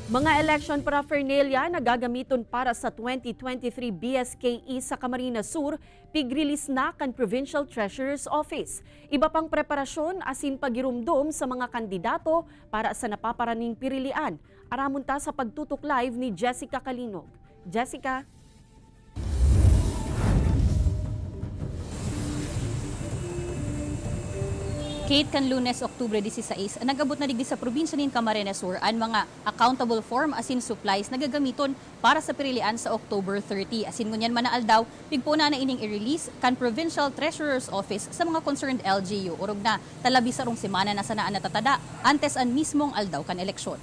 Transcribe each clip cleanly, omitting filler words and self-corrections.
Mga election paraphernalia na gagamiton para sa 2023 BSKE sa Camarines Sur, pig-release na kan Provincial Treasurer's Office. Iba pang preparasyon asin pagirumdom sa mga kandidato para sa napaparaning pirilian. Aramon ta sa pagtutok live ni Jessica Kalinog. Jessica? Kate, kan Lunes, Oktubre 16, nagabot na digdi sa probinsya ng Camarines Sur ang mga accountable form asin supplies na gagamiton para sa pirilian sa October 30. Asin ngunyan manaal daw, bigpo na ining i-release kan Provincial Treasurer's Office sa mga concerned LGU. Urog na talabi sa rong semana na sanaan natatada antes ang mismong aldaw kan eleksyon.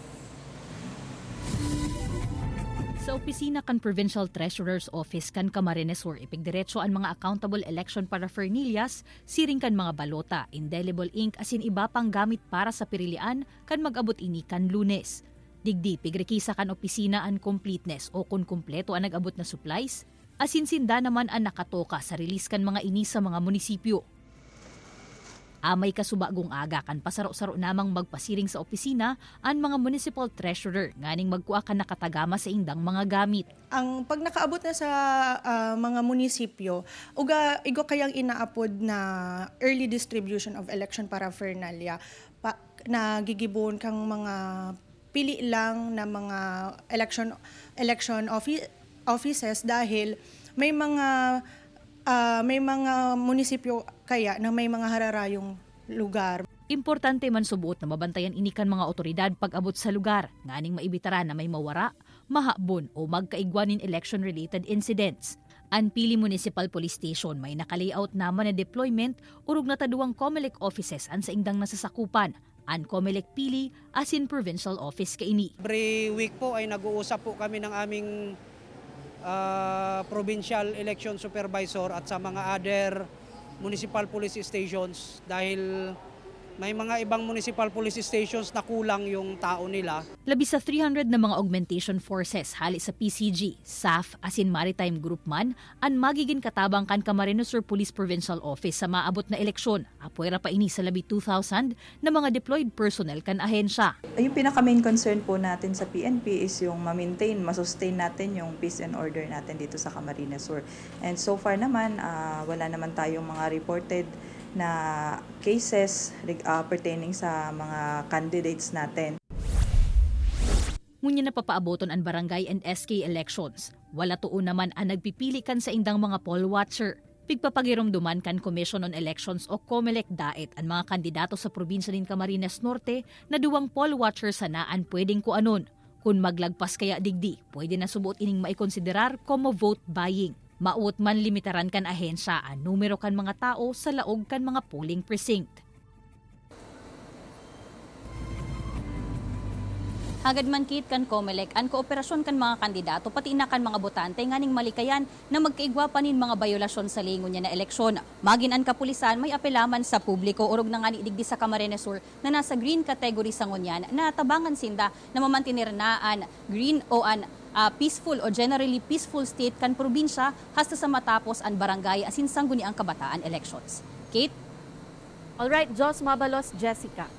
Sa opisina kan Provincial Treasurer's Office kan Camarines Sur, ipigdiretso ang mga accountable election paraphernalias, siring kan mga balota, indelible ink asin iba pang gamit para sa pirilian kan mag-abot ini kan Lunes. Digdi pigrekisa kan opisina ang completeness o kung kumpleto ang nag-abot na supplies, asin sinda naman ang nakatoka sa release kan mga ini sa mga munisipyo. Amay kasubagong aga kan pasaro-saro namang magpasiring sa opisina ang mga municipal treasurer nganing magkuha kan nakatagama sa indang mga gamit. Ang pag nakaabot na sa mga munisipyo, igo kayang inaapod na early distribution of election paraphernalia na gigibon kang mga pili lang na mga election offices dahil may mga munisipyo kaya na may mga hararayong lugar. Importante man subuot na mabantayan inikan mga otoridad pag-abot sa lugar, nganing maibitara na may mawara, mahabon o magkaigwanin election-related incidents. Ang Pili Municipal Police Station may naka-layout naman na deployment urog na taduang COMELEC offices an sa indang nasasakupan. Ang COMELEC Pili asin Provincial Office kaini. Every week po ay nag-uusap po kami ng aming provincial election supervisor at sa mga other municipal police stations dahil may mga ibang municipal police stations na kulang yung tao nila. Labis sa 300 na mga augmentation forces hali sa PCG, SAF asin Maritime Group man ang magiging katabang kan Camarines Sur Police Provincial Office sa maabot na eleksyon. Apuera pa ini sa labi 2,000 na mga deployed personnel kan ahensya. Yung pinaka-main concern po natin sa PNP is yung ma-maintain, ma-sustain natin yung peace and order natin dito sa Camarines Sur. And so far naman, wala naman tayong mga reported na cases pertaining sa mga candidates natin. Ngunya napapaaboton ang barangay and SK elections. Wala tuon naman ang nagpipili kan sa indang mga poll watcher. Pigpapagirumduman kan Commission on Elections o COMELEC daet ang mga kandidato sa probinsya ng Camarines Norte na duwang poll watcher sanaan pwedeng kuanon. Kung maglagpas kaya digdi, pwede na subuot ining maikonsiderar como vote buying. Mauot man limitaran kan ahensya ang numero kan mga tao sa laog kan mga polling precinct. Hagad man kit kan COMELEC ang kooperasyon kan mga kandidato pati na kan mga botante nganing malikayan na magkaigwa panin mga bayolasyon sa lingon niya na eleksyon. Magin ang kapulisan may apelaman sa publiko urog na nga digdi sa Camarines Sur na nasa green category sa ngunyan na tabangan sinda na mamantinir na an green o an peaceful o generally peaceful state kan probinsya hasta sa matapos ang barangay asin sangguni ang kabataan elections. Kate? Alright, Jos Mabalos, Jessica.